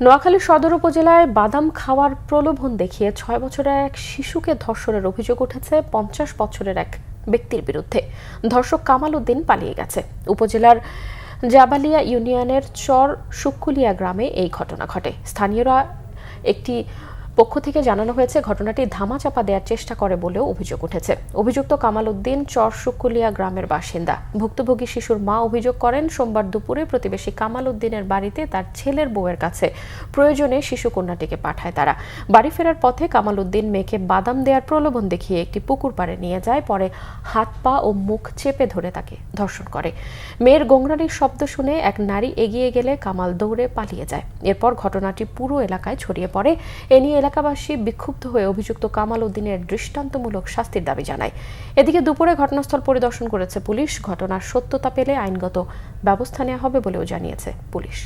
নোয়াখালী সদর উপজেলায় বাদাম খাওয়ার প্রলোভন দেখিয়ে ৬ বছরের এক শিশুকে ধর্ষণের অভিযোগ উঠেছে ৫০ বছরের এক ব্যক্তির বিরুদ্ধে। ধর্ষক কামাল উদ্দিন পালিয়ে গেছে। উপজেলার জাবালিয়া ইউনিয়নের চর শুক্কুলিয়া গ্রামে এই ঘটনা ঘটে। স্থানীয়রা একটি পক্ষ থেকে জানানো হয়েছে ঘটনাটি ধামাচাপা দেওয়ার চেষ্টা করে বলেও অভিযোগ উঠেছে। অভিযুক্ত কামাল উদ্দিন চর শুক্কুলিয়া গ্রামের বাসিন্দা। ভুক্তভোগী শিশুর মা অভিযোগ করেন, সোমবার দুপুরে প্রতিবেশী কামাল উদ্দিনের বাড়িতে তার ছেলের বউয়ের কাছে প্রয়োজনে শিশুকন্যাটিকে পাঠায় তারা। বাড়ি ফেরার পথে কামাল উদ্দিন মেয়েকে বাদাম দেওয়ার প্রলোভন দেখিয়ে একটি পুকুর পাড়ে নিয়ে যায়। পরে হাত পা ও মুখ চেপে ধরে তাকে ধর্ষণ করে। মেয়ের গোংরানির শব্দ শুনে এক নারী এগিয়ে গেলে কামাল দৌড়ে পালিয়ে যায়। এরপর ঘটনাটি পুরো এলাকায় ছড়িয়ে পড়ে। এ নিয়ে এলাকাবাসী বিক্ষুব্ধ হয়ে অভিযুক্ত কামাল উদ্দিনের দৃষ্টান্তমূলক শাস্তির দাবি জানায়। এদিকে দুপুরে ঘটনাস্থল পরিদর্শন করেছে পুলিশ। ঘটনার সত্যতা পেলে আইনগত ব্যবস্থা নেওয়া হবে বলেও জানিয়েছে পুলিশ।